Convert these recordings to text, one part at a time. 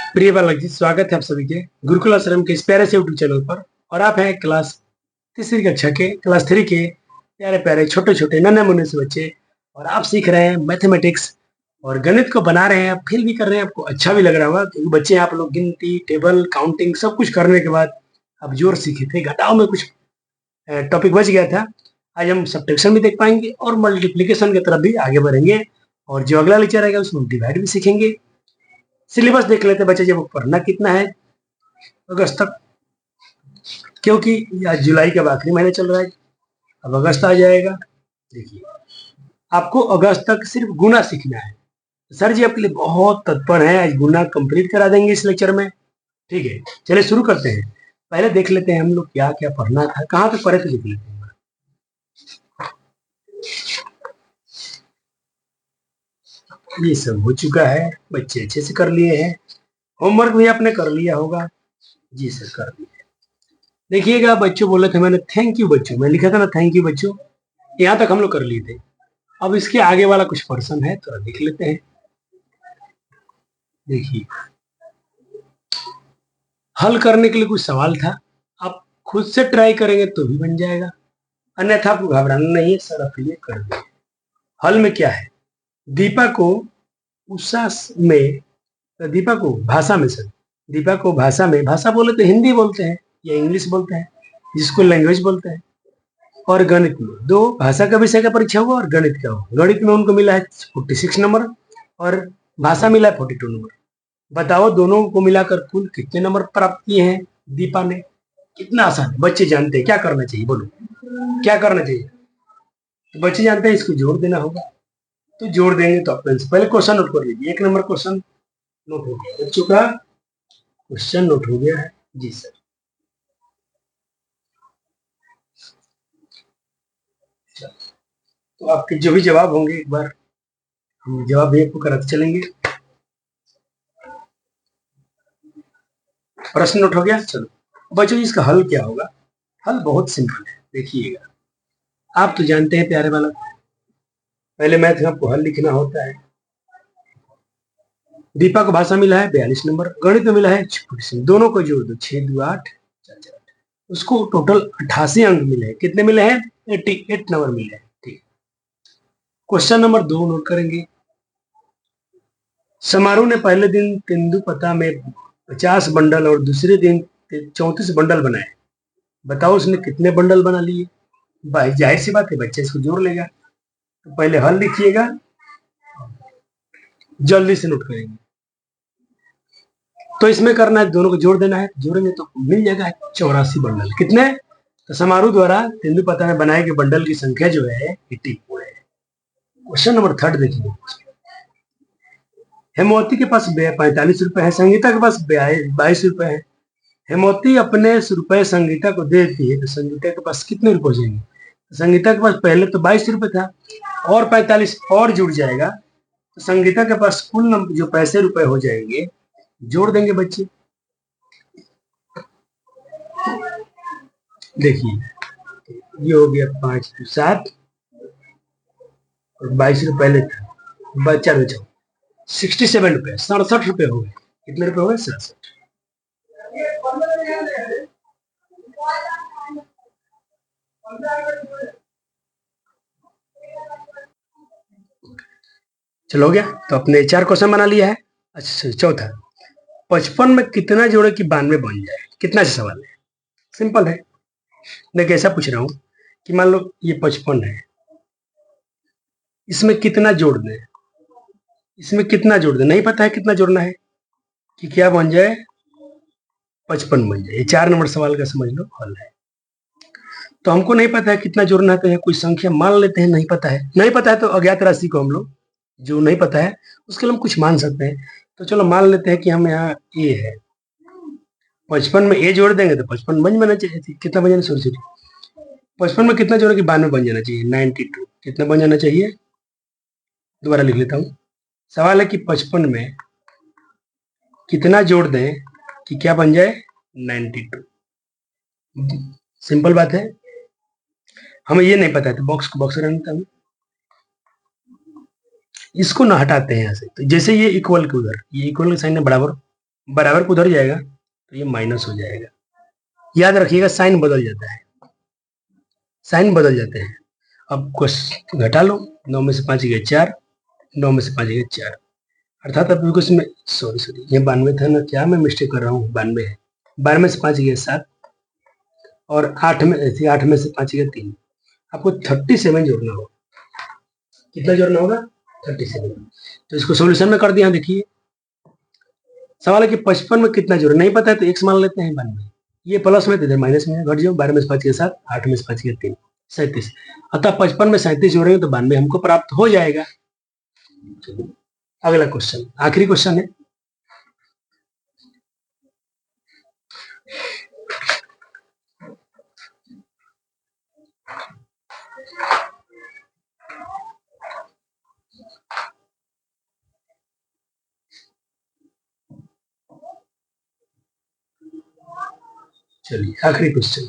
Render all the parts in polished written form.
प्रिय बालक जी, स्वागत है आप सभी के गुरुकुल आश्रम के इस प्यारे से यूट्यूब चैनल पर। और आप हैं क्लास तीसरी कक्षा के क्लास 3 के प्यारे प्यारे छोटे छोटे नन्हे मुन्ने से बच्चे। और आप सीख रहे हैं मैथमेटिक्स और गणित को बना रहे हैं, आप फील भी कर रहे हैं, आपको अच्छा भी लग रहा होगा क्योंकि बच्चे आप लोग गिनती टेबल काउंटिंग सब कुछ करने के बाद अब जोर सीखे थे। घटाव में कुछ टॉपिक बच गया था। आज हम सब्ट्रैक्शन भी देख पाएंगे और मल्टीप्लीकेशन की तरफ भी आगे बढ़ेंगे। और जो अगला लेक्चर आएगा उसमें डिवाइड भी सीखेंगे। सिलेबस देख लेते हैं बच्चे, जब पढ़ना कितना है अगस्त तक, क्योंकि आज जुलाई का आखिरी महीना चल रहा है, अब अगस्त आ जाएगा। देखिए, आपको अगस्त तक सिर्फ गुना सीखना है। सर जी आपके लिए बहुत तत्पर है, आज गुना कंप्लीट करा देंगे इस लेक्चर में। ठीक है, चलिए शुरू करते हैं। पहले देख लेते हैं हम लोग क्या क्या पढ़ना था, कहाँ तक पढ़े थे लिख लेते हैं। ये सब हो चुका है, बच्चे अच्छे से कर लिए हैं। होमवर्क भी आपने कर लिया होगा। जी सर, कर लिया। देखिएगा, बच्चों बोले थे मैंने थैंक यू बच्चों, मैं लिखा था ना थैंक यू बच्चों, यहाँ तक हम लोग कर लिए थे। अब इसके आगे वाला कुछ पर्सन है, तो देख लेते हैं। देखिए, हल करने के लिए कुछ सवाल था, आप खुद से ट्राई करेंगे तो भी बन जाएगा, अन्यथा आपको घबराना नहीं है, सर आप ये कर दें। हल में क्या है, दीपा को उषा में, दीपा को भाषा में, सर दीपा को भाषा में, भाषा बोले तो हिंदी बोलते हैं या इंग्लिश बोलते हैं, जिसको लैंग्वेज बोलते हैं। और गणित में दो भाषा का विषय का परीक्षा हुआ और गणित का हुआ। गणित में उनको मिला है 46 नंबर और भाषा मिला है 42 नंबर। बताओ दोनों को मिलाकर कुल कितने नंबर प्राप्त किए हैं दीपा ने। कितना आसान है, बच्चे जानते हैं क्या करना चाहिए, बोलो क्या करना चाहिए। तो बच्चे जानते हैं इसको जोड़ देना होगा, तो जोड़ देंगे तो अपने पहले क्वेश्चन नोट कर लीजिए। 1 नंबर क्वेश्चन नोट हो गया बच्चों का, क्वेश्चन नोट हो गया है जी सर। तो आपके जो भी जवाब होंगे एक बार हम जवाब भी आपको कराते चलेंगे। प्रश्न नोट हो गया। चलो बच्चों, इसका हल क्या होगा। हल बहुत सिंपल है, देखिएगा। आप तो जानते हैं प्यारे वाला, पहले मैथ में आपको हल लिखना होता है। दीपा को भाषा मिला है 42 नंबर, गणित में मिला है 46, दोनों को जोड़ दो 6 2 8 4 4 8, उसको टोटल 88 अंक मिले हैं। कितने मिले हैं, 88 नंबर मिले हैं। ठीक, क्वेश्चन नंबर 2 नोट करेंगे। समारोह ने पहले दिन तेंदुपत्ता में 50 बंडल और दूसरे दिन 34 बंडल बनाए। बताओ उसने कितने बंडल बना लिए। भाई जाहिर सी बात है, बच्चे इसको जोड़ लेगा। तो पहले हल लिखिएगा, जल्दी से नोट करेंगे। तो इसमें करना है, दोनों को जोड़ देना है, जोड़ेंगे तो मिल जाएगा 84 बंडल। कितने, तो समारोह द्वारा तेंदुपत्ता में बनाए गए बंडल की संख्या जो है 84 है। क्वेश्चन नंबर 3 देखिए। हेमवती के पास 45 रुपए है, संगीता के पास 22 रुपए है। हेमवती अपने रुपए संगीता को देती है, तो संगीता के पास कितने रुपए हो जाएंगे। तो संगीता के पास पहले तो 22 रुपए था और 45 और जुड़ जाएगा, तो संगीता के पास कुल जो पैसे रुपए हो जाएंगे, जोड़ देंगे बच्चे। देखिए, ये हो गया 5 2 7 और 22 रुपए पहले था, बचा बचा 67 रुपए, 67 रुपए हो गए। कितने रुपए हो गए, 67। चलो हो गया, तो अपने 4 क्वेश्चन बना लिया है। अच्छा, चौथा, 55 में कितना जोड़े कि 92 बन जाए। कितना से सवाल है, सिंपल है। देखिए ऐसा पूछ रहा हूँ कि मान लो ये 55 है, इसमें कितना जोड़ दें, इसमें कितना जोड़ दें, नहीं पता है कितना जोड़ना है कि क्या बन जाए, 55 बन जाए। ये 4 नंबर सवाल का समझ लो हल है। तो हमको नहीं पता है कितना जोड़ना है, तो यहाँ कोई संख्या मान लेते हैं। नहीं पता है, नहीं पता है तो अज्ञात राशि को हम लोग, जो नहीं पता है उसके लिए हम कुछ मान सकते हैं। तो चलो मान लेते हैं कि हम यहाँ ए है, 55 में ए जोड़ देंगे तो 55 बन जाना चाहिए। कितना बन जाना, सॉरी 55 में कितना जोड़े कि 92 बन जाना चाहिए, 92 कितना बन जाना चाहिए। दोबारा लिख लेता हूँ, सवाल है कि 55 में कितना जोड़ दें कि क्या बन जाए, 92। सिंपल बात है, हमें ये नहीं पता है तो बॉक्स को बॉक्स रहने देता हूँ, इसको ना हटाते हैं यहाँ से। तो जैसे ये इक्वल के उधर, ये इक्वल का साइन है बराबर, बराबर को उधर जाएगा तो ये माइनस हो जाएगा। याद रखिएगा साइन बदल जाता है, साइन बदल जाते हैं। अब कुछ घटा लो, 9 में से 5 गए 4, 9 में से 5 गए 4, अर्थात अब कुछ में सॉरी सॉरी ये 92 था ना, क्या मैं मिस्टेक कर रहा हूँ, 92 है। 12 में से 5 गए 7 और 8 में से 5 गए 3। आपको 37 जोड़ना होगा। कितना जोड़ना होगा? 37। तो इसको सोल्यूशन में कर दिया। देखिए सवाल है कि 55 में कितना जोड़े, नहीं पता है तो एक्स मान लेते हैं 92। ये प्लस में तो इधर माइनस में घट जाओ, 12 में से 5 के 7, 8 में से 5 के 3, 37। अतः 55 में 37 जोड़ेंगे तो 92 हमको प्राप्त हो जाएगा। अगला क्वेश्चन, आखिरी क्वेश्चन है। चलिए आखिरी क्वेश्चन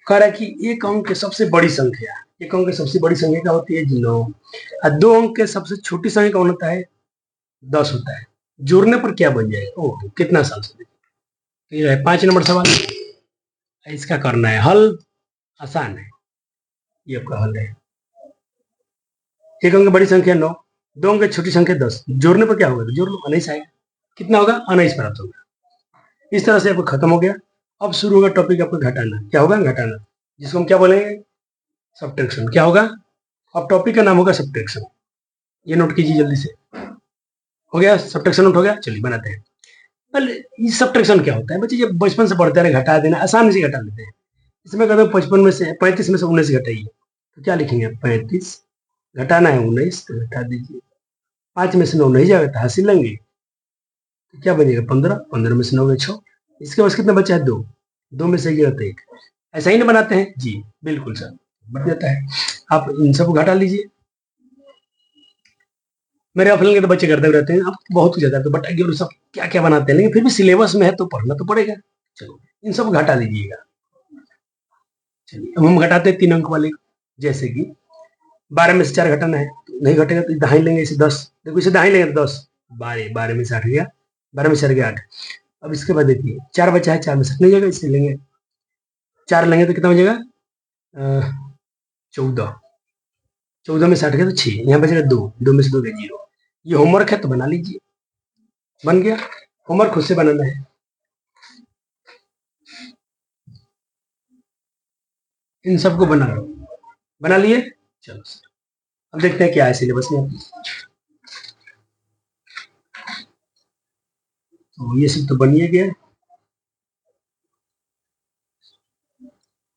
कह रहा है कि एक अंक की सबसे बड़ी संख्या, एक अंक की सबसे बड़ी संख्या क्या होती है? 9। और 2 अंक के सबसे छोटी संख्या कौन होता है? 10 होता है। जोड़ने पर क्या बन जाएगा? ओह कितना आसान से, ये है 5 नंबर सवाल। इसका करना है हल, आसान है, ये आपका हल है। एक अंक की बड़ी संख्या 9, 2 अंक की छोटी संख्या 10, जोड़ने पर क्या होगा? तो जोड़ लो, 19 आएगा। कितना होगा? 19 प्राप्त होगा। इस तरह से आपको खत्म हो गया। अब शुरू होगा टॉपिक आपका घटाना। क्या होगा? घटाना, जिसको हम क्या बोलेंगे? सब्ट्रैक्शन। क्या होगा? अब टॉपिक का नाम होगा सब्ट्रैक्शन। ये नोट कीजिए जल्दी से। हो गया सब्ट्रैक्शन, नोट हो गया। चलिए बनाते हैं। पहले ये सब्ट्रैक्शन क्या होता है बच्चे? जब बचपन से पढ़ते रहे, घटा देना आसानी से घटा लेते हैं। इसमें कहते हैं 55 में से 35 में से 19 घटाइए, तो क्या लिखेंगे? 35 घटाना है 19 तो घटा दीजिए। 5 में से 9 नहीं जाएगा तो हासिल लेंगे, तो क्या बनेगा? 15, 15 में से 9 गए 6। इसके पास कितना बचा है? 2, 2 में से गया तो 1। ऐसा ही ना बनाते हैं जी? बिल्कुल सर, बच जाता है। आप इन सबको घटा लीजिए। मेरे ऑफलाइन के तो बच्चे करते रहते हैं, अब बहुत ज्यादा तो बटाइए और सब क्या क्या बनाते हैं, लेकिन फिर भी सिलेबस में है तो पढ़ना तो पड़ेगा। चलो इन सब घटा दीजिएगा। चलिए अब हम घटाते हैं 3 अंक वाले, जैसे कि 12 में से 4 घटाना है, तो नहीं घटेगा तो दहाई लेंगे इसे 10। देखो इसे दहाई लेंगे तो 10, 12, 12 में से 8 गया, 12 में से 4 गया 8। अब इसके बाद देखिए 4 बचा है, 4 में से 8 नहीं जाएगा, इसे लेंगे 4 लेंगे तो कितना हो जाएगा? 14, 14 में से 8 गया तो 6, यहाँ बचेगा 2, 2 में से 2 गया 0। ये होमवर्क है तो बना लीजिए। बन गया? होमवर्क खुद से बनाना है। इन सबको बना लो। बना लिए? चलो सर अब देखते हैं क्या है सिलेबस में। तो ये सब तो बन ही गया।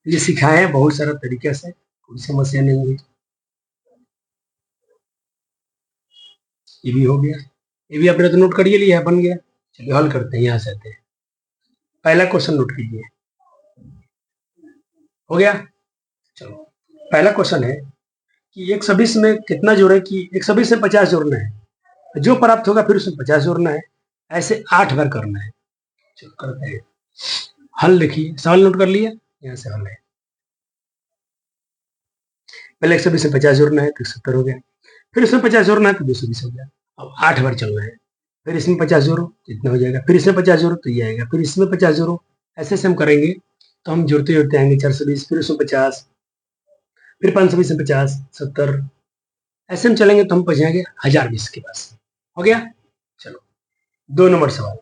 ये सिखाए हैं बहुत सारा तरीके से, कोई समस्या नहीं है। ये भी हो गया, ये भी आपने तो नोट करिए लिया है, बन गया। चलिए हल करते हैं, यहाँ से आते हैं। पहला क्वेश्चन नोट कीजिए। हो गया? चलो पहला क्वेश्चन है कि 120 में कितना जोड़े, कि 120 में 50 जोड़ना है, जो प्राप्त होगा फिर उसमें 50 जोड़ना है, ऐसे 8 बार करना है। चलो करते हैं। हल लिखिए, सवाल नोट कर लिया, यहाँ से हल है। पहले 120 में 50 जोड़ना है तो 70 हो गया, फिर इसमें 50 जोड़ना है तो 220 हो गया। अब 8 बार चलना है, फिर इसमें 50 जोड़ो तो इतना हो जाएगा, फिर इसमें 50 जोड़ो तो ये आएगा, फिर इसमें 50 जोड़ो। ऐसे ऐसे हम करेंगे तो हम जोड़ते जोड़ते आएंगे 420, फिर उसमें 50, फिर 520 में 50, 70। ऐसे हम चलेंगे तो हम पहुंच जाएंगे 1020 के पास। हो गया? चलो 2 नंबर सवाल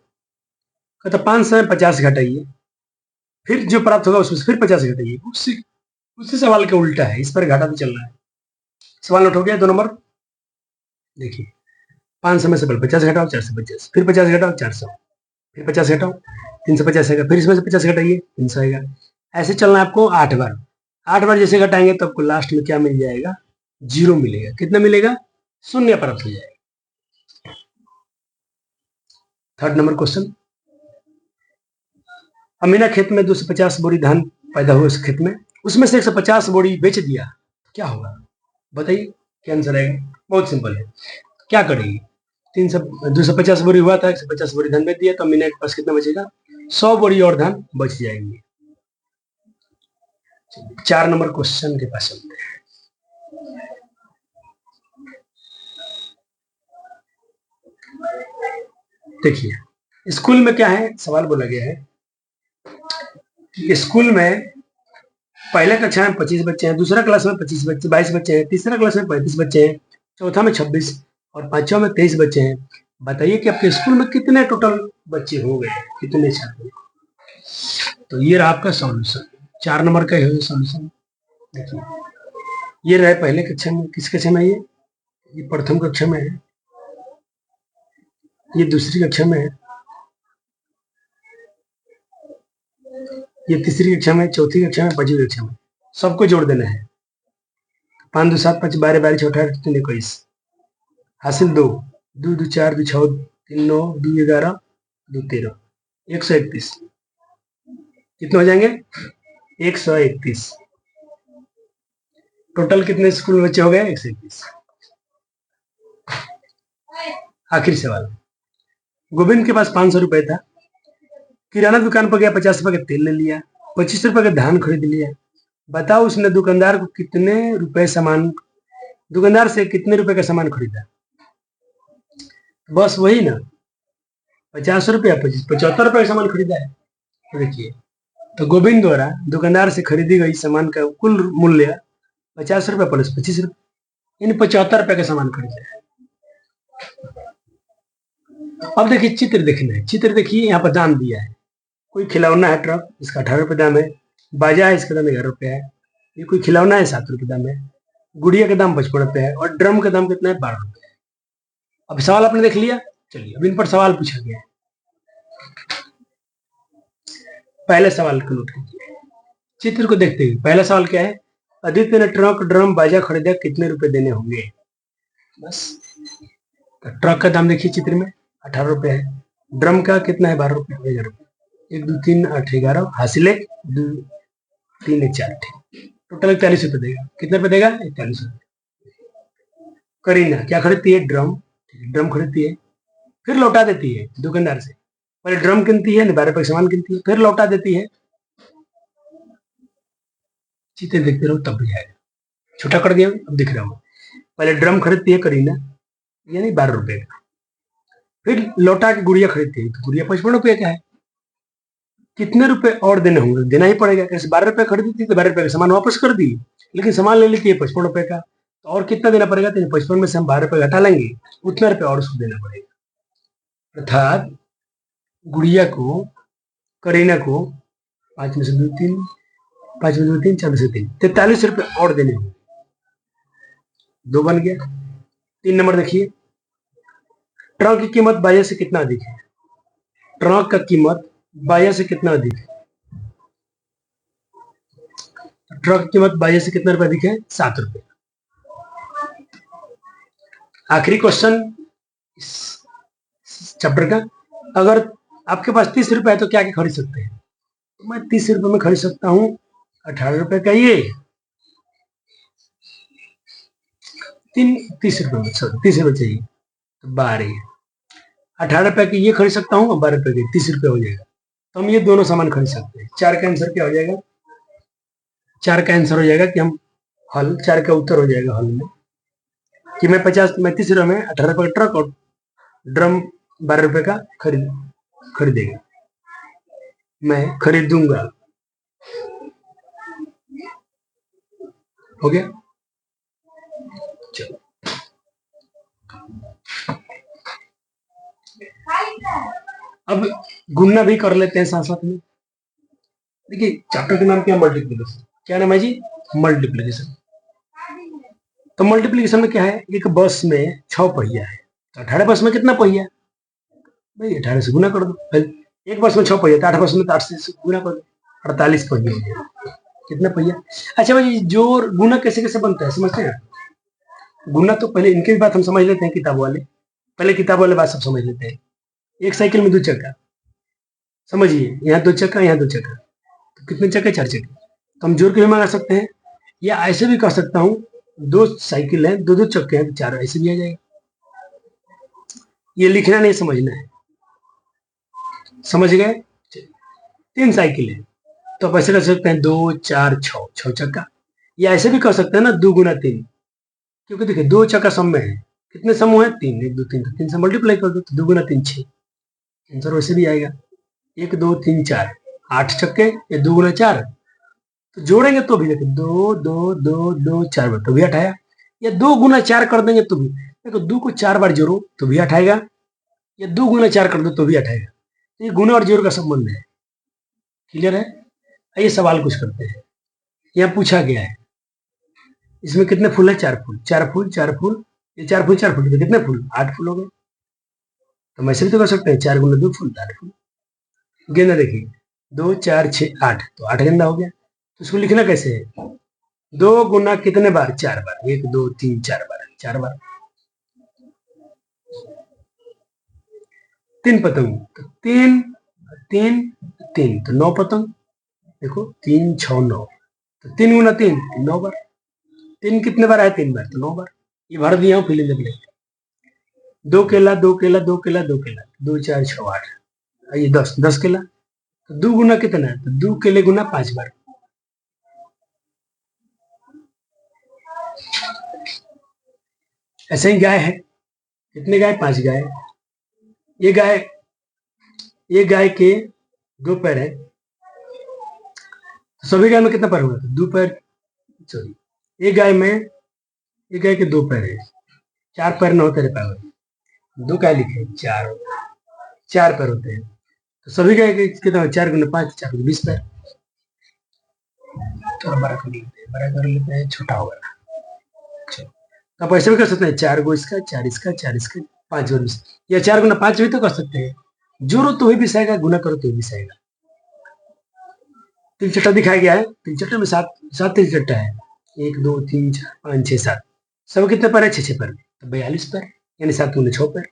कहता 500 में 50 घटाइए, फिर जो प्राप्त होगा उसमें फिर 50 घटाइए। उससे उसी सवाल के उल्टा है, इस पर घटाते चलना है। सवाल नोट हो गया? 2 नंबर देखिए, 500 में से पहले 50 घटाओ, 450, फिर 50 घटाओ 400, फिर 50 घटाओ 350 आएगा, फिर इसमें से 50 घटाइए 300 आएगा। ऐसे चलना है आपको 8 बार। 8 बार जैसे घटाएंगे तो आपको लास्ट में क्या मिल जाएगा? 0 मिलेगा। कितना मिलेगा? शून्य प्राप्त हो जाएगा। थर्ड नंबर क्वेश्चन, अमीना खेत में 250 बोरी धान पैदा हुआ, उस खेत में उसमें से 150 बोरी बेच दिया, क्या होगा? बताइए क्या आंसर आएगा? बहुत सिंपल है। क्या करेगी? 250 बोरी हुआ था, 150 बोरी धान बेच दिया, तो अमीना के पास कितना बचेगा? 100 बोरी और धान बच जाएंगे। 4 नंबर क्वेश्चन के पास चलते हैं। देखिए स्कूल में क्या है, सवाल बोला गया है कि स्कूल में पहले कक्षा में 25 बच्चे हैं, दूसरा क्लास में 22 बच्चे हैं, तीसरा क्लास में 35 बच्चे हैं, चौथा में 26 और पांचवा में 23 बच्चे हैं। बताइए कि आपके स्कूल में कितने टोटल बच्चे हो गए, कितने छात्र। तो ये रहा आपका सॉल्यूशन, 4 नंबर का है सॉल्यूशन। देखिए ये रहे पहले कक्षा में, किस कक्षा में ये प्रथम कक्षा में है, ये दूसरी कक्षा में है, ये तीसरी कक्षा में, चौथी कक्षा में, पांचवी कक्षा में। सबको जोड़ देना है। 5 2 7 5 12 12 18 3 21 हासिल 2 2 2 4 2 6 3 9 2 11 2 13 131। कितने हो जाएंगे? 131। टोटल कितने स्कूल में बच्चे हो गए? 131। आखिरी सवाल, गोविंद के पास 500 रुपए था, किराना दुकान पर गया, 50 रुपए का तेल ले लिया, 25 रुपए का धान खरीद लिया। बताओ उसने दुकानदार से कितने रुपए का सामान खरीदा? बस वही ना, 50 रुपया 75 रुपए का सामान खरीदा है। तो देखिए, तो गोविंद द्वारा दुकानदार से खरीदी गई सामान का कुल मूल्य 50 रुपए प्लस 25 रुपए, यानी 75 रुपए का सामान खरीदा है। अब देखिए चित्र देखना है, चित्र देखिए, यहाँ पर दाम दिया है। कोई खिलौना है ट्रक, इसका 18 रुपए दाम है। बाजा है, इसका दाम 11 रुपए है। ये कोई खिलौना है, 7 रुपए दाम है। गुड़िया का दाम 55 रुपए है और ड्रम का दाम कितना है? 12 रुपए है। अब सवाल आपने देख लिया, चलिए अब इन पर सवाल पूछा गया है। पहले सवाल को नोट कीजिए, चित्र को देखते हुए पहला सवाल क्या है? आदित्य ने ट्रक ड्रम बाजा खरीदा, कितने रुपए देने होंगे? बस, तो ट्रक का दाम देखिए चित्र में 18 रुपए है, ड्रम का कितना है? 12 रुपए, 11 रुपए। 1 2 3 8 11 हासिल 1 2 3 1 4 टोटल 41 रुपए देगा। कितने रुपए देगा? 41 रुपए। करीना क्या खरीदती है? ड्रम। ड्रम खरीदती है, फिर लौटा देती है दुकानदार से। पहले ड्रम किनती है, 12 रुपए सामान किनती है, फिर लौटा देती है। चीतें देखते रहो तब भी आएगा। छोटा कर दिया, अब दिख रहा हूँ। पहले ड्रम खरीदती है करीना, यानी 12 रुपए का, फिर लौटा के गुड़िया खरीदती है, तो गुड़िया 55 रुपए का है। कितने रुपए और देने होंगे? देना ही पड़ेगा, कैसे 12 रुपए खरीदी थी तो 12 रुपए का सामान वापस कर दी, लेकिन सामान ले लेती है 55 रुपए का, तो और कितना देना पड़ेगा? तो 55 में से हम 12 रुपए घटा लेंगे, उतना रुपए और उसको देना पड़ेगा। अर्थात गुड़िया को, करीना को 5 में से 2 3, 5 में से 2 3, 4 में से 3, 43 रुपए और देने होंगे। 2 बन गया। 3 नंबर देखिए, ट्रक की कीमत बाजा से कितना अधिक है? ट्रक का कीमत बाजा से कितना अधिक है? ट्रक की कीमत बाजा से कितना रुपए अधिक है? 7 रुपए। आखिरी क्वेश्चन इस चैप्टर का, अगर आपके पास 30 रुपए है तो क्या क्या खरीद सकते हैं? तो मैं 30 रुपए में खरीद सकता हूँ 18 रुपए का ये 30 रुपए में, सॉरी 30 रुपए चाहिए तो 12, 18 रुपए की ये खरीद सकता हूँ और 12 रुपए की, 30 रुपए हो जाएगा। तो हम ये दोनों सामान खरीद सकते हैं। 4 का आंसर क्या हो जाएगा? 4 का आंसर हो जाएगा कि हम हल, 4 का उत्तर हो जाएगा हल में कि मैं 30 रुपए में 18 रुपए का ट्रक और ड्रम 12 रुपए का खरीदेगा, मैं खरीदूंगा। हो गया? चलो अब गुणना भी कर लेते हैं साथ साथ में। देखिए चैप्टर का नाम क्या है? मल्टीप्लीकेशन। क्या नाम है जी? मल्टीप्लीकेशन। तो मल्टीप्लीकेशन में क्या है? एक बस में 6 पहिया है, तो 18 बस में कितना पहिया? भाई 18 से गुना कर दो। एक बस में 6 पहिया, तो 8 बस में तो 8 से गुना कर दो, 48 पहिया हो गया। कितना पहिया? अच्छा भाई, जो गुना कैसे कैसे बनता है समझते हैं? गुना तो पहले इनकी बात हम समझ लेते हैं, किताब वाले, पहले किताब वाले बात सब समझ लेते हैं। एक साइकिल में 2 चक्का, समझिए, यहाँ 2 चक्का, यहाँ 2 चक्का, तो कितने चक्के? 4 चक्के। तो हम जोड़ के भी मंगा सकते हैं, या ऐसे भी कर सकता हूँ, 2 साइकिल है, 2 2 चक्के हैं, तो 4 ऐसे भी आ जाएगा। ये लिखना नहीं, समझना है। समझ गए? 3 साइकिल है, तो आप ऐसे कर सकते हैं 2 4 6, 6 चक्का, या ऐसे भी कर सकते हैं ना 2 गुना 3, क्योंकि देखिए 2 चक्का सब में है, कितने समूह है? 3, 1 2 3, तो 3 से मल्टीप्लाई कर दो तो 2 गुना 3 6, आंसर वैसे भी आएगा। 1 2 3 4, 8 छक्के, ये 2 गुना 4, तो जोड़ेंगे तो भी देखो 2 2 2 2 4 बार तो भी 8 आया। या 2 गुना 4 कर देंगे तो भी देखो 2 को 4 बार जोड़ो तो भी 8 आएगा, या 2 गुना 4 कर दो तो भी 8 आएगा। तो ये गुना और जोड़ का संबंध है। क्लियर है? आइए सवाल कुछ करते हैं। यहाँ पूछा गया है इसमें कितने फूल है? 4 फूल, 4 फूल 4 फूल, ये 4 फूल 4 फूल, तो कितने फूल? 8 फूल हो गए। तो हम ऐसे भी तो कर सकते हैं 4 गुना 2 फूल 8 फूल। गेंदा देखिए 2 4 6 8, तो 8 गेंदा हो गया। तो इसको लिखना कैसे है? 2 गुना कितने बार? 4 बार, 1 2 3 4 बार, 4 बार। 3 पतंग, तो 3 3 3, तो 9 पतंग। देखो 3 6 9, तो 3 गुना 3 9 बार। 3 कितने बार आया? 3 बार, तो 9 बार। ये भर दिया हूँ फिर लिख लेते। 2 केला 2 केला 2 केला 2 केला, 2 4 6 8, ये 10 10 केला। तो 2 गुना कितना है? तो 2 केले गुना 5 बार। ऐसे ही गाय है, कितने गाय? 5 गाय। ये गाय, ये गाय के 2 पैर है, तो सभी गाय में कितना पैर होगा? तो 2 पैर, सॉरी, एक गाय में, एक गाय के 2 पैर है, 4 पैर ना होते पैर, 2 गाय लिखे, 4 पैर होते हैं। तो सभी गाय के कितना? 4 गुना 5, 4 गुना 20 पैर। तो बड़ा कर लेते हैं, बड़ा कर लेते हैं, छोटा होगा। चलो, आप ऐसे भी कर सकते हैं 4 गो इसका 4 इसका 4 इसका 5 और 20, या 4 गुना 5 भी तो कर सकते हैं। जोड़ो तो भी सहेगा, गुना करो तो भी सहेगा। तिलचट्टा दिखाया गया है, तिलचट्टे में 7 7 तिलचट्टा है, 1 2 3 4 5 6 7, सब कितने पैर है? 6 6 पैर, तो 42 पैर, यानी 7 गुना 6 पैर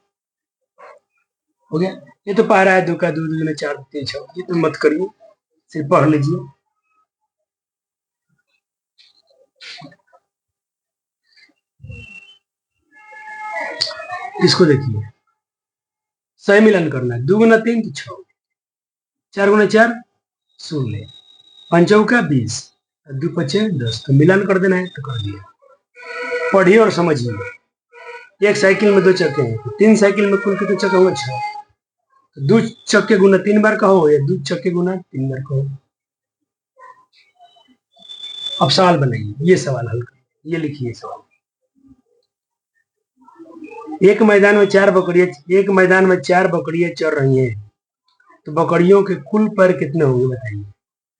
हो गया। ये तो पा रहा है 2 का 2 2 गुना 4 3 6, ये तो मत करिए, सिर्फ पढ़ लीजिए। इसको देखिए, सही मिलन करना है। 2 गुना 3 तो 6, 4 गुना 4 16, 5 चौका 20, 2 5 10, तो मिलान कर देना है, तो कर दिया। पढ़िए और समझिए। एक साइकिल में 2 चक्के हैं, तो 3 साइकिल में कुल कितने चक्के होंगे? 6, तो 2 चक्के गुना 3 बार कहो, या 2 चक्के गुना 3 बार कहो। अब सवाल बनाइए, ये सवाल हल करिए, ये लिखिए सवाल। एक मैदान में 4 बकरियां, एक मैदान में 4 बकरियां चर रही हैं, तो बकरियों के कुल पैर कितने होंगे बताइए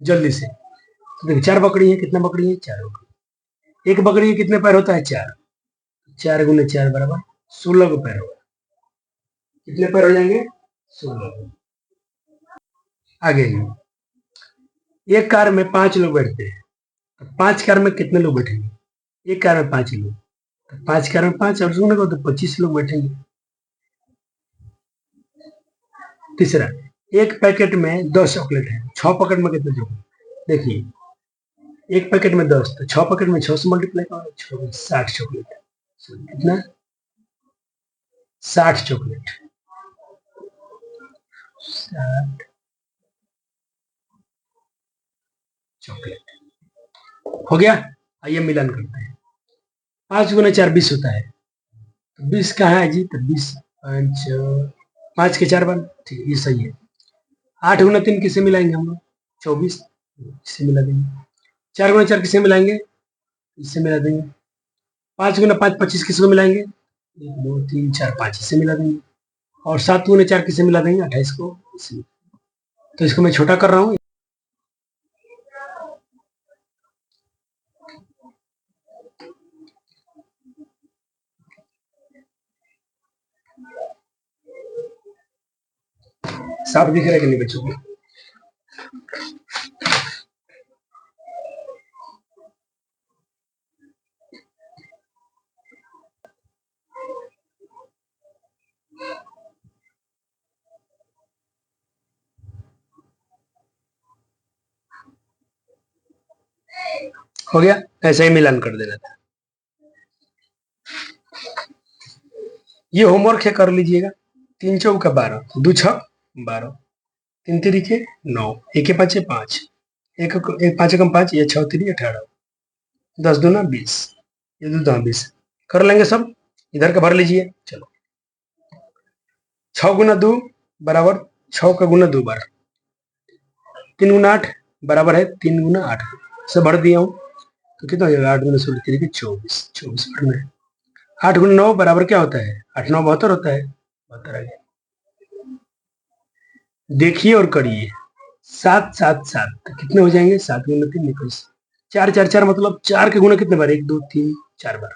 जल्दी से। तो देखिए 4 बकरी है, कितना बकरी है? 4 बकरी। एक बकरी के कितने पैर होता है? 4, 4 गुना 4 बराबर 16 को पैर होगा। कितने पैर हो जाएंगे? 16। आगे एक कार में 5 लोग बैठते हैं, तो 5 कार में कितने लोग बैठेंगे? एक कार में 5 लोग, तो 5 कार में 5 और सुनने को तो 25 लोग बैठेंगे। तीसरा, एक पैकेट में 10 चॉकलेट है, 6 पैकेट में कितने चॉकलेट? देखिए एक पैकेट में 10, तो 6 पैकेट में 6 से मल्टीप्लाई करो, 6 60 चॉकलेट। कितना? 60 चॉकलेट, 60 चॉकलेट हो गया। आइए मिलान करते हैं। 5 गुना 4 20 होता है, तो 20 कहाँ है जी? तो 20 5 के 4 बार, ठीक है, ये सही है। 8 गुना 3 किसे मिलाएंगे हम लोग? 24, इससे मिला देंगे। 4 गुना 4 किसे मिलाएंगे? इससे मिला देंगे। 5 गुना 5 25 किसको मिलाएंगे? 1 2 3 4 5, इससे मिला देंगे। और 7 गुना 4 किसे मिला देंगे? 28 को। तो इसको मैं छोटा कर रहा हूँ। साफ दिख रहा है कि नहीं बच्चों को? हो गया, ऐसा ही मिलान कर देना था। ये होमवर्क है, कर लीजिएगा। 3 चौका 12, 2 छक 12, 3 तिरिके 9, 1 5 5, 1 5 कम 5, ये 6 3 18, 10 दूना 20, ये 2 10 20। कर लेंगे सब। इधर का भर लीजिए। चलो 6 गुना 2 बराबर 6 का गुना 2 बार, 3 गुना 8 बराबर है 3 गुना 8, सब भर दिया हूँ। तो कितना हो जाएगा 8 गुना 16 तरीके 24, 24 भरना है। 8 गुना 9 बराबर क्या होता है 8 9 72 होता है, 72 आ गया। देखिए और करिए 7 7 7 तो कितने हो जाएंगे 7 गुना 3 21, 4 4 4 मतलब 4 के गुना कितने बार 1 2 3 4 बार,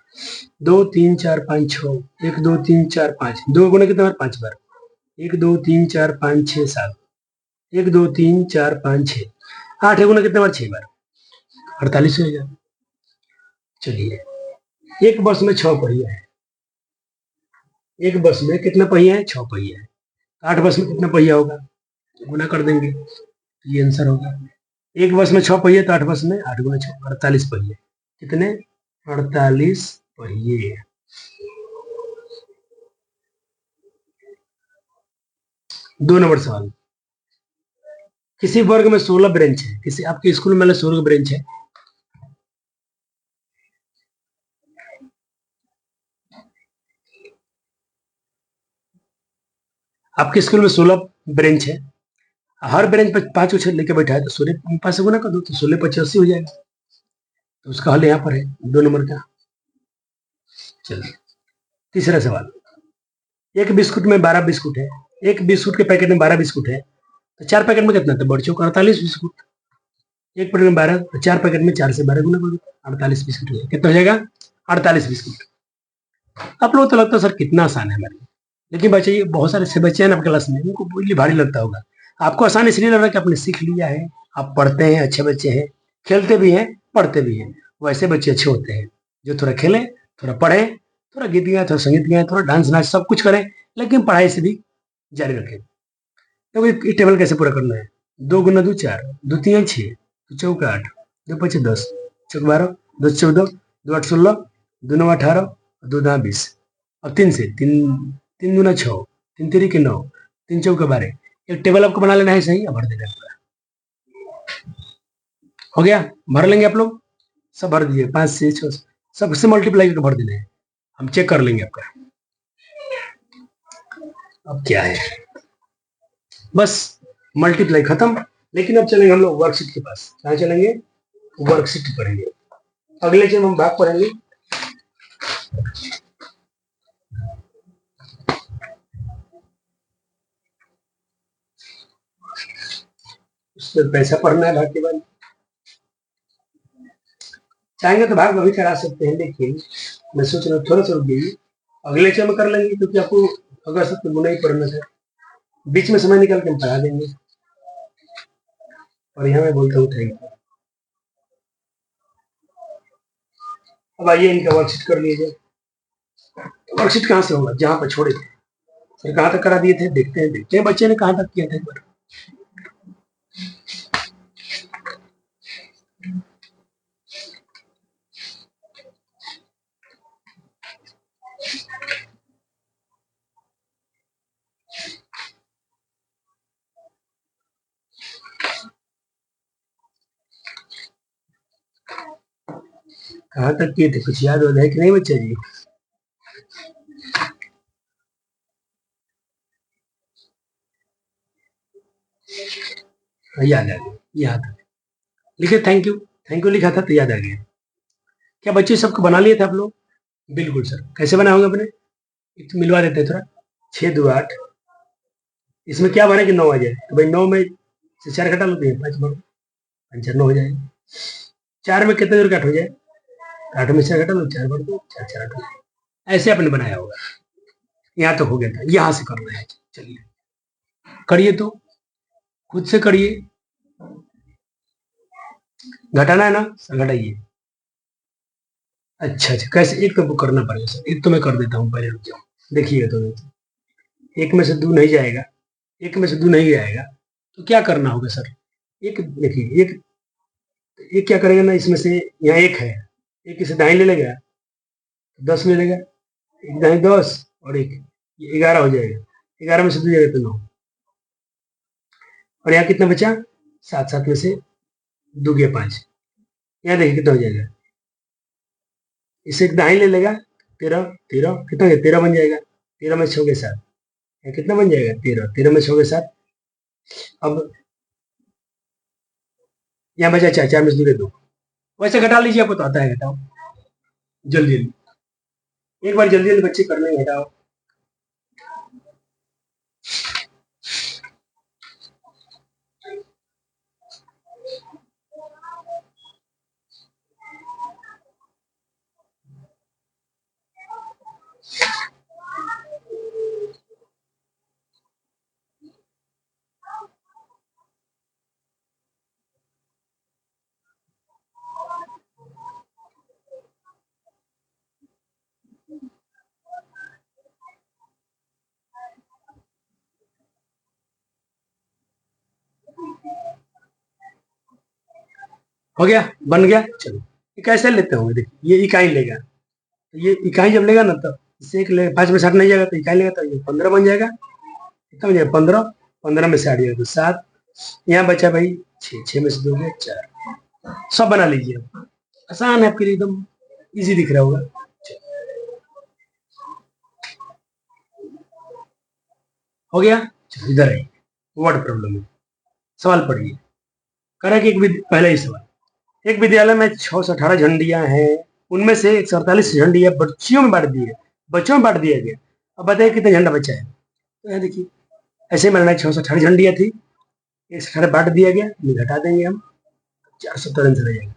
2 3 4 5 6, 1 2 3 4 5, 2 गुना कितने बार 5 बार, 1 2 3 4 5 6 7, 1 2 3 4 5 6, 8 गुना कितने बार 6 बार, 48 हो जाएगा। चलिए एक बस में 6 पहिया है, एक बस में कितने पहिए हैं 6 पहिए हैं, 8 बस में कितना पहिया होगा, गुना कर देंगे तो ये आंसर होगा। एक बस में 6 पहिए तो 8 बस में 8 गुना 6 48 पहिए, कितने 48 पहिए। दो नंबर सवाल, किसी वर्ग में 16 ब्रांच है, किसी आपके स्कूल में 16 ब्रांच है, आपके स्कूल में 16 ब्रांच है, हर ब्रांच पर 5 छह लेके बैठा है, तो 16 5 से गुना कर दो तो 16 25 80 हो जाएगा। तो उसका हल यहाँ पर है 2 नंबर का। चलिए तीसरा सवाल, एक बिस्कुट में 12 बिस्कुट है, एक बिस्कुट के पैकेट में 12 बिस्कुट है, तो 4 पैकेट में कितना था बढ़ चौक 48 बिस्कुट, एक पैकेट में 12 तो 4 पैकेट में 4 से 12 गुना कर दो 48 बिस्कुट हो जाएगा। कितना हो जाएगा 48 बिस्कुट। आप लोगों को तो लगता है सर कितना आसान है हमारे लिए, लेकिन बच्चे ये बहुत सारे ऐसे बच्चे हैं ना आपके क्लास में, उनको really भारी लगता होगा। आपको आसान इसलिए लग रहा है कि आपने सीख लिया है, आप पढ़ते हैं, अच्छे बच्चे हैं, खेलते भी हैं पढ़ते भी हैं। वैसे बच्चे अच्छे होते हैं जो थोड़ा खेलें, थोड़ा पढ़ें, थोड़ा गीत गाएं, थोड़ा संगीत गाएं, थोड़ा डांस नाच सब कुछ करें, लेकिन पढ़ाई से भी जारी रखें। तो ये टेबल कैसे पूरा करना है, 2 गुना 2 4, 2 3 6, 2 चौका 8, 2 5 10, चौक 12, 2 14, 2 8 16, 2 9 18, 2 9 20, अब 3 से 3 3 गुना 6, 3 3 के 9, 3 चौका 12। एक टेबल आपको बना लेना है सही, अब भर देना है पूरा। हो गया, भर लेंगे आप लोग, सब भर दिए 5 से 6 सबसे मल्टीप्लाई करके भर देना है, हम चेक कर लेंगे आपका। अब क्या है, बस मल्टीप्लाई खत्म। लेकिन अब चलेंगे हम लोग वर्कशीट के पास, कहाँ चलेंगे वर्कशीट पढ़ेंगे, अगले जब हम भाग पढ़ेंगे। उसमें पैसा पढ़ना है भाग के बाद, चाहेंगे तो भाग अभी करा सकते हैं, लेकिन मैं सोच रहा हूँ थोड़ा सा रुक जाइए, अगले चरण में कर लेंगे, क्योंकि आपको अगर सब गुना ही पढ़ना है, बीच में समय निकाल के हम पढ़ा देंगे। और यहाँ मैं बोलता हूँ थैंक यू। अब आइए इनका वर्कशीट कर लीजिए। वर्कशीट कहाँ से होगा, जहाँ पर छोड़े थे फिर कहाँ तक करा दिए थे, देखते हैं बच्चे ने कहाँ तक किया था एक बार। कहाँ तक किए थे, कुछ याद हो जाए कि नहीं बच्चा जी, याद आ गया, याद आ गया, लिखे थैंक यू, थैंक यू लिखा था तो याद आ गया। क्या बच्चे सबको बना लिए थे आप लोग, बिल्कुल सर, कैसे बनाए होंगे अपने, एक तो मिलवा देते हैं थोड़ा, 6 2 8, इसमें क्या बने कि 9 आ जाए, तो भाई 9 में से 4 घटा लो तो 5 बनो, 5 4 9 हो जाएगा। 4 में कितने दूर कट हो जाए, 8 में 4 घटा लो 4 बढ़ दो 4 4 8 हो जाए। ऐसे आपने बनाया होगा, यहाँ तक हो गया था, यहाँ से करना है। चलिए करिए, तो खुद से करिए, घटाना है ना सर, घटाइए। अच्छा अच्छा, कैसे, एक तो करना पड़ेगा सर, एक तो मैं कर देता हूँ, पहले रुक जाओ, देखिएगा तो एक में से 2 नहीं जाएगा, एक में से 2 नहीं जाएगा, तो क्या करना होगा सर, एक देखिए, एक क्या करेगा ना, इसमें से यहाँ एक है, एक इसे दाएं ले लेगा 10 ले लेगा, एक दाएं 10 और एक 11 हो जाएगा, 11 में से 2 जाएगा तो 9, और यहाँ कितना बचा 7, 7 में से 2 गया 5, यहाँ देखिए कितना हो जाएगा, इसे एक दाएं ले लेगा 13 13 कितना है? 13 बन जाएगा। 13 में 6 के साथ ये कितना बन जाएगा? 13 13 में 6 के साथ। अब यहाँ बचा 4 4 में से 2 के 2। वैसे घटा लीजिए, आपको तो आता है, घटाओ जल्दी जल्दी, एक बार जल्दी जल्दी बच्चे कर लेंगे, घटाओ। हो गया, बन गया। चलो ये कैसे लेते होंगे, देखिए ये इकाई लेगा, तो ये इकाई जब लेगा ना, तो इससे एक ले 5 में 60 नहीं जाएगा, तो इकाई लेगा, तो ये 15 बन जाएगा। कितना बन जाएगा? 15। 15 में से 8 जाएगा तो 7। यहाँ बचा भाई 6, 6 में से 2 गया 4। सब बना लीजिए, आसान है आपके लिए, एकदम इजी दिख रहा होगा। हो गया। चलो इधर है वर्ड प्रॉब्लम है, सवाल पढ़िए। करें कि पहले ही सवाल, एक विद्यालय में 618 झंडियां हैं, उनमें से 148 झंडियां बच्चियों में बांट दी है, बच्चों में बांट दिया गया। अब बताइए कितने झंडा बचा है? तो यहाँ देखिए ऐसे ही मानना है, 618 झंडियां थी, 118 बांट दिया गया, ये घटा देंगे हम, 473 रह जाएगा।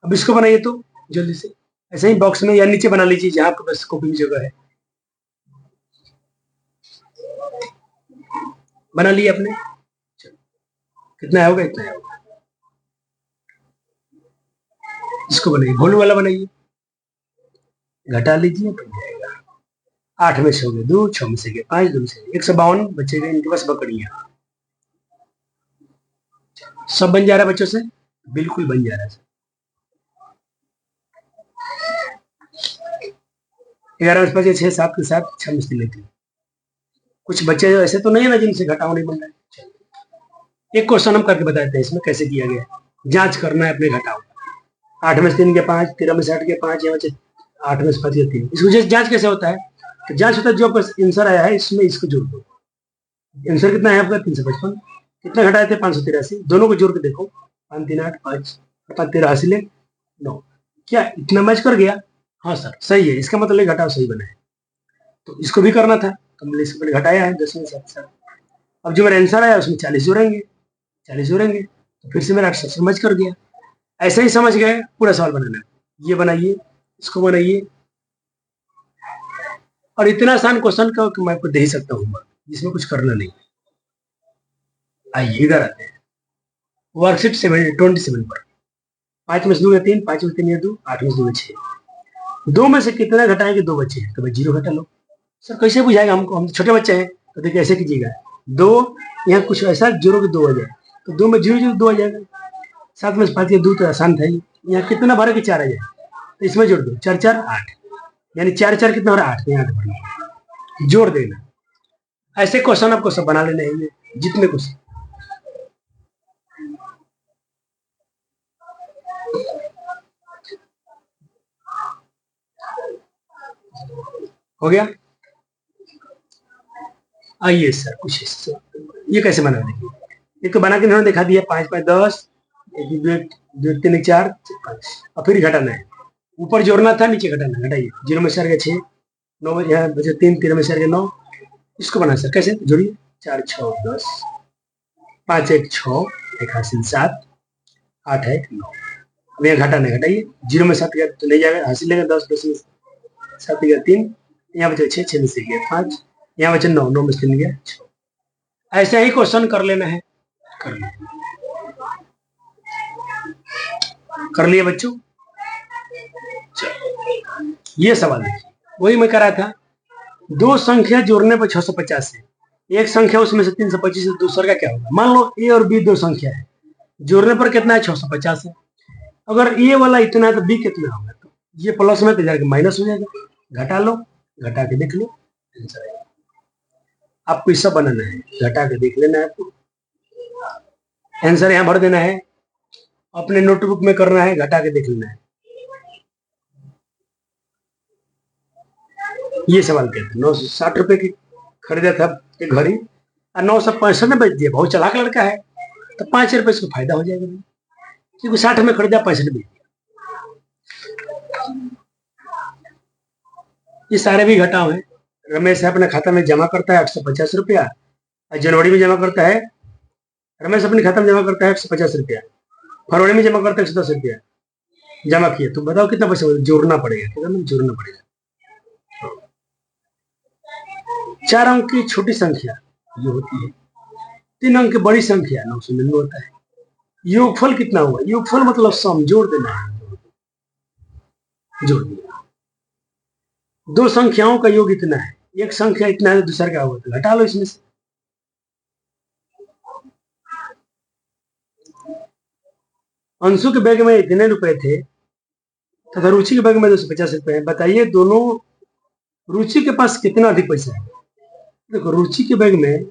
अब इसको बनाइए तो जल्दी से, ऐसे ही बॉक्स में या नीचे बना लीजिए जहां आपके पास कॉपी की जगह है। बना लिए आपने? कितना होगा? इतना होगा। इसको बनाइए, भोलू वाला बनाइए, घटा लीजिए, बन जाएगा। 8 में से हो गए 2, 6 में से गए 5, 2 में से 152 बचे गए इनके पास बकरियां। सब बन जा रहा है बच्चों से? बिल्कुल बन जा रहा है। 11 में से बचे 6, 7 के साथ 6 में से लेते हैं। कुछ बच्चे ऐसे तो नहीं है ना जिनसे घटाओ नहीं बन रहा है। एक क्वेश्चन हम करके बताते हैं इसमें कैसे किया गया, जांच करना है अपने घटाओ। 8 में से 3 के 5, 13 में से 8 के 5, यहाँ बचे 8 में से 5 के 3। इसको जांच कैसे होता है? तो जांच होता है जो आंसर आया है इसमें इसको जोड़ दो। आंसर कितना है आपका? 355। कितना घटाए थे? 583। दोनों को जोड़ के देखो, 5 3 8 5 5 13 हासिल 9। क्या इतना मैच कर गया? हाँ सर सही है, इसका मतलब घटाव सही बना है। तो इसको भी करना था, तो हमने इसको घटाया है 10 में 7। अब जो मेरा आंसर आया उसमें 40 जोड़ेंगे, 40 जोड़ेंगे, तो फिर से मेरा समझ कर गया। ऐसे ही समझ गए, पूरा सवाल बनाना है। ये बनाइए, इसको बनाइए, और इतना आसान क्वेश्चन का मैं आपको दे ही सकता हूँ जिसमें कुछ करना नहीं। आइए इधर आते हैं, वर्कशीट 27 पर। 5 में से 2 3, 5 में से 3 2, 8 में से 2 6। 2 में से कितना घटाएंगे? 2 बच्चे हैं, तो भाई 0 घटा लो। सर कैसे बुझाएगा हमको, हम छोटे बच्चे हैं। तो देखिए ऐसे कीजिएगा, 2 यहाँ कुछ ऐसा जोड़ो कि 2 आ जाए, तो 2 में 0 0 2 आ जाएगा। 7 में से 5 2 तो आसान था ही, यहाँ कितना भरा कि 4 आ जाए, तो इसमें जोड़ दो, 4 4 8, यानी 4 4 कितना हो रहा है? 8, यहाँ 8 भरना, जोड़ देना। ऐसे क्वेश्चन आपको सब बना लेने हैं, जितने कुछ। हो गया। आइए सर कुछ ये कैसे बना, देखिए एक तो बना के इन्होंने दिखा दिया, 5 5 10, 2 3 4 5, और फिर घटाना है, ऊपर जोड़ना था नीचे घटाना। घटाइए, 0 में से आ गया 6, 9 में यहाँ बचे 3, 13 में से आ गया 9। इसको बना सर कैसे, जोड़िए, 4 6 10, 5 1 6, 1 हासिल 7, 8 1 9। अब यहाँ घटाना, घटाइए, 0 में 7 गया तो ले जाएगा, हासिल लेगा 10, 10 में 7 गया 3, यहाँ बचे 6, 6 में से गया 5, यहाँ बचे 9, 9 में से 3 गया 6। ऐसे ही क्वेश्चन कर लेना है। कर लिया, कर लिए बच्चों? ये सवाल देखिए, वही मैं कर रहा था, दो संख्या जोड़ने पर 650 है, एक संख्या उसमें से 325 है, दूसरा का क्या होगा? मान लो ए और बी दो संख्या है, जोड़ने पर कितना है? 650 है। अगर ए वाला इतना है तो बी कितना होगा? तो ये प्लस में तो जाकर माइनस हो जाएगा, घटा लो, घटा के देख लो, आंसर आएगा। आपको इससे बनाना है, घटा के देख लेना है आपको, आंसर यहाँ भर देना है, अपने नोटबुक में करना है, घटा के देख लेना है। ये सवाल कहते हैं। 960 रुपए की खरीदा था एक घड़ी और 965 में बेच दिया। बहुत चालाक लड़का है, तो 5 रुपए इसको फायदा हो जाएगा भाई, क्योंकि 60 में खरीदा 65 में बेच दिया। ये सारे भी घटाव है। रमेश अपने खाता में जमा करता है 850 रुपया, और जनवरी में जमा करता है, रमेश अपने खाता में जमा करता है 850 रुपया, फरवरी में जमा करता है 110 रुपया जमा किया। तो बताओ कितना पैसा जोड़ना पड़ेगा, कितना जोड़ना पड़ेगा। 4 अंक की छोटी संख्या ये होती है, 3 अंक की बड़ी संख्या 999 होता है। योगफल कितना हुआ, योगफल मतलब सम, जोड़ देना है, जोड़ दिया। दो संख्याओं का योग इतना है, एक संख्या इतना है, दूसरा क्या होगा, तो घटा लो इसमें से। अंशु के बैग में इतने रुपए थे तथा रुचि के बैग में 250 रुपए है। बताइए दोनों, रुचि के पास कितना अधिक पैसा है। देखो रुचि के बैग में,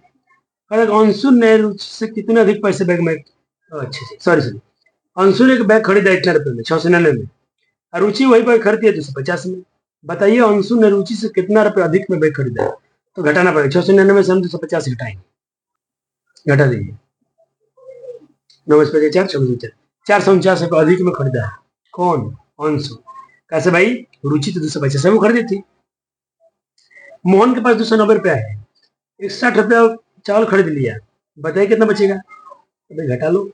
अगर अंशु ने रुचि से कितने अधिक पैसे बैग में, अच्छा सॉरी सॉरी, अंशु ने एक बैग खरीदा इतने रुपए में 699 में, और रुचि वही बैग खरीदी है 250 में। बताइए अंशु ने रुचि से कितना रुपए अधिक में बैग खरीदा है। तो घटाना पड़ेगा, 699 से हम 250 घटाएंगे, घटा दीजिए। 9 4 449 रुपए अधिक में खरीदा है। कौन, अंशु। कैसे भाई, रुचि तो 250 में खरीदी थी। मोहन के पास 290 रुपया है, 61 रुपया चावल खरीद लिया। बताइए कितना बचेगा, तो घटा लो,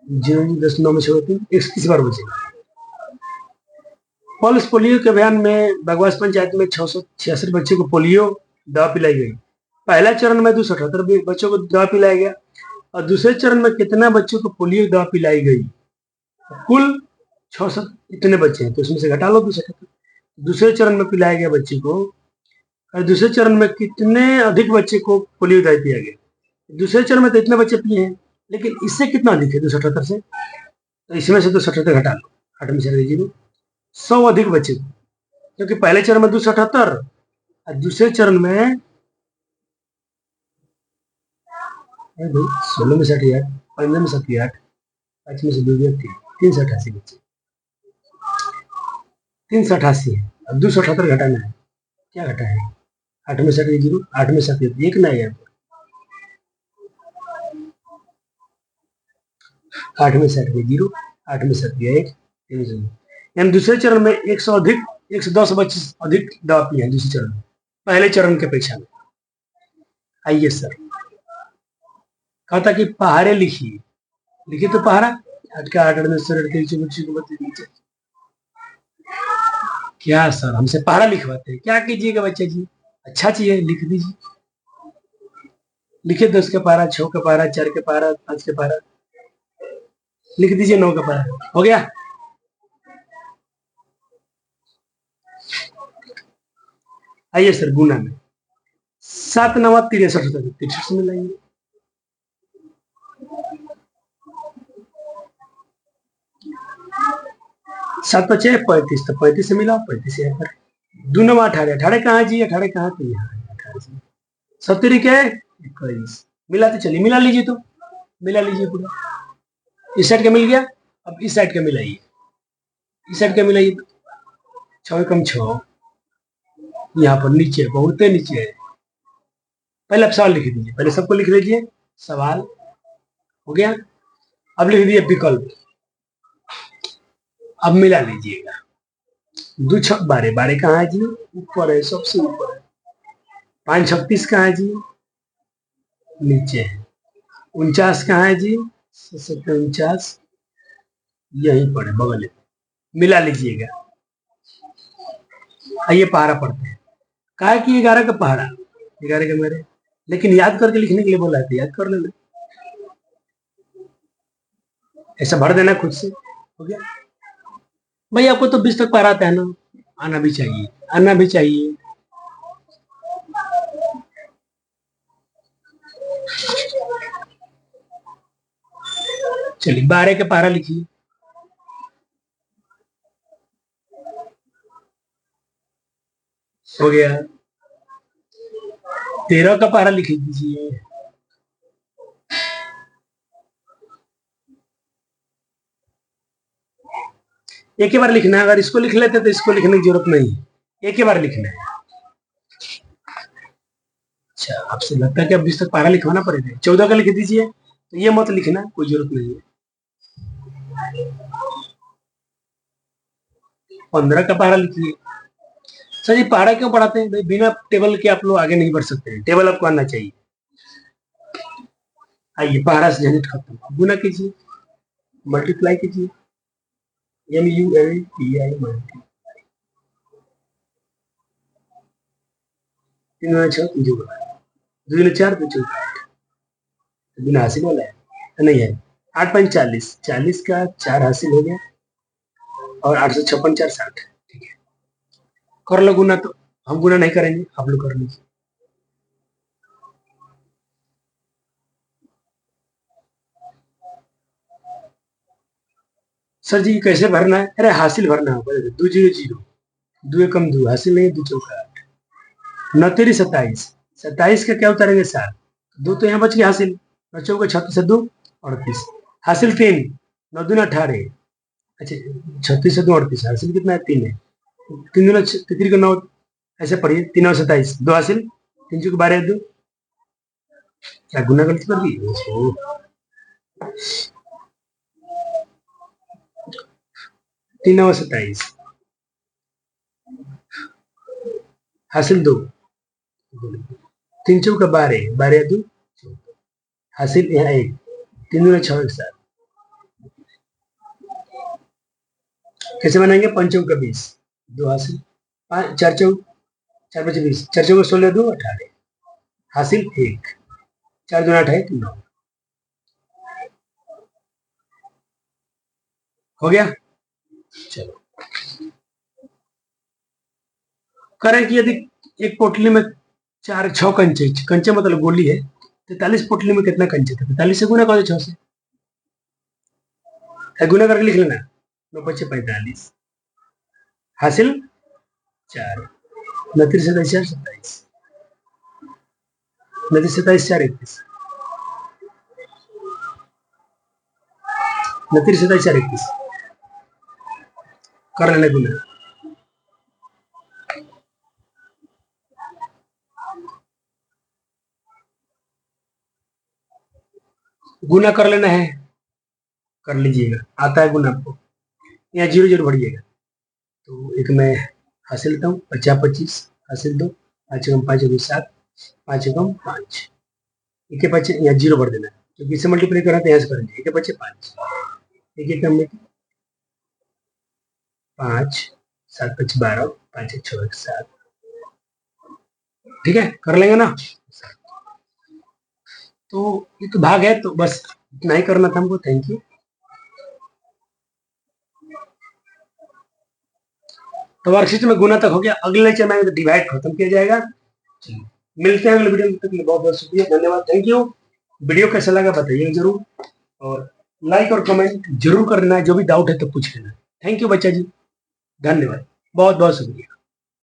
0.10 में छोड़ो, 130 बार बचेगा। पल्स पोलियो के अभियान में बगवास पंचायत में 666 बच्चों को पोलियो दवा पिलाई गई। पहला चरण में 278 बच्चों को दवा पिलाया गया, और दूसरे चरण में कितना बच्चों को पोलियो दवा पिलाई गई। कुल 66 इतने बच्चे हैं, तो उसमें से घटा लो 278। दूसरे चरण में पिलाया गया बच्चे को, और दूसरे चरण में कितने अधिक बच्चे को पोलियो दवाई पिया गया। दूसरे चरण में तो इतने बच्चे पिए हैं, लेकिन इससे कितना अधिक है 278 से, तो इसमें से 278 घटा लो, 8 में से 0, 100 अधिक बच्चे को, क्योंकि पहले चरण में 278 और दूसरे चरण में 16 में 60, 15 में 68, 5 में से 2 व्यक्ति, 388 बच्चे, 388 है। अब 278 घटाना है, क्या घटा है, 8 में 0, 8 में 7 एक ना है, 8 में 0, 8 में 7 एक, यानी दूसरे चरण में 100 अधिक, 110 बच्चे अधिक दवा पिए हैं दूसरे चरण में, पहले चरण के अपेक्षा में। आइए सर, कहा था कि पहाड़े लिखिए, लिखिए तो पहाड़ा, 8 का 8 में बच्चे को नीचे। क्या सर हमसे पहाड़ा लिखवाते हैं, क्या कीजिएगा बच्चे जी, अच्छा चाहिए लिख दीजिए। लिखिए 10 का पारा, 6 का पारा, 4 का पारा, 5 का पारा, लिख दीजिए 9 का पारा, हो गया। आइए सर गुना में, 7 9 63 तक 63 में लाइए। 7 5 35, तो 35 से मिला, 35 यहाँ पर। 2 9 18, 18 कहाँ जी, 18 कहाँ, तो यहाँ 18, 70 के 21 मिला, तो चलिए मिला लीजिए, तो मिला लीजिए पूरा। इस साइड का मिल गया, अब इस साइड का मिलाइए, इस साइड का मिलाइए, 6 कम 6, यहाँ पर नीचे बहुत नीचे है। पहले आप सवाल लिख दीजिए, पहले सबको लिख लीजिए, सवाल हो गया। अब लिख दिए विकल्प, अब मिला लीजिएगा। 2 6 12, 12 कहाँ है जी, ऊपर है, सबसे ऊपर है। 5 36 कहाँ है जी, नीचे है। 49 कहाँ है जी, 49 यहीं पर है, बगल में, मिला लीजिएगा। आइए पहाड़ा पढ़ते हैं। कहा कि 11 का पहाड़ा, 11 का मेरे, लेकिन याद करके लिखने के लिए बोला है, तो याद कर लेना, ऐसा भर देना खुद से, हो गया। भाई आपको तो 20 तक पहाड़ा आता है ना, आना भी चाहिए, आना भी चाहिए। चलिए 12 का पहाड़ा लिखिए, हो गया। 13 का पहाड़ा लिख दीजिए, एक ही बार लिखना है, अगर इसको लिख लेते तो इसको लिखने की जरूरत नहीं, एक ही बार लिखना है। अच्छा, आपसे लगता है कि अब 20 तक पारा लिखवाना पड़ेगा। 14 का लिख दीजिए, तो ये मत लिखना, कोई जरूरत नहीं है। 15 का पारा लिखिए। सर ये पारा क्यों पढ़ाते हैं भाई? बिना टेबल के आप लोग आगे नहीं बढ़ सकते हैं, टेबल आपको आना चाहिए। आइए, पारा से झंझट खत्म। अब गुना कीजिए, मल्टीप्लाई कीजिए, MULTI मल्टी, 3 गुना 6 3 चौका 2 गुना 4 2 चौका 8, बिना हासिल वाला है नहीं है। 8 5 40, 40 का 4 हासिल हो गया, और 856 4 60। ठीक है, कर लो गुना। तो हम गुना नहीं करेंगे, आप लोग कर लीजिए। सर जी कैसे भरना है? अरे हासिल भरना है, 2 0 0, 2 एकम 2, हासिल नहीं, 2 चौका 8, 9 तेरी 27, 27 का क्या उतारेंगे 7, 2 तो यहाँ बच गया हासिल, 9 चौका 36 2 38, हासिल 3, 9 दूना 18, अच्छा 36 2 38, हासिल कितना है 3 है, 3 दूना 3 का 9, ऐसे पढ़िए, 3 और 27 2 हासिल, 3 चौके 12 2, क्या गुना गलती कर दी? ओहो, 3 और 27, हासिल 2, 3 चौका 12 12 2, हासिल यहाँ 1, 3 दूना 6 1 7। कैसे बनाएंगे? 5 चौका 20, 2 हासिल, 4 चौक 4 5 20, 4 चौका 16 2 18, हासिल 1, 4 दूना 28 9। हो गया? चलो करें कि यदि एक पोटली में 4 6 कंचे, कंचे मतलब गोली है, 43 पोटली में कितना कंचे थे? 43 से गुना करो 6 से, गुना करके लिख लेना, 9 5 45, हासिल 4, 29 27 4 27, 29 27 4 31, 29 27 4 31, कर लेना गुना। गुना कर लेना है, कर लीजिएगा, आता है गुना आपको, यहाँ 0 0 बढ़िएगा। तो एक मैं हासिल लेता हूँ, 50 25, हासिल 2, 5 कम 5 7, 5 कम 5, एक के बच्चे यहाँ 0 भर देना है, क्योंकि इसे मल्टीप्लाई करना तो यहाँ से करेंगे, एक के बच्चे 5, एक एक कम में 5 7 5 12, 5 1 6 1 7। ठीक है, कर लेंगे ना? तो ये तो भाग है, तो बस इतना ही करना था हमको। Thank you. तो वर्कशीट में गुना तक हो गया, अगले लेक्चर में तो डिवाइड खत्म किया जाएगा। मिलते हैं अगले वीडियो में, तक के लिए बहुत बहुत शुक्रिया, धन्यवाद, थैंक यू। वीडियो कैसा लगा बताइए जरूर, और लाइक और कमेंट जरूर करना है, जो भी डाउट है तो पूछ लेना। थैंक यू बच्चा जी, धन्यवाद, बहुत बहुत शुक्रिया।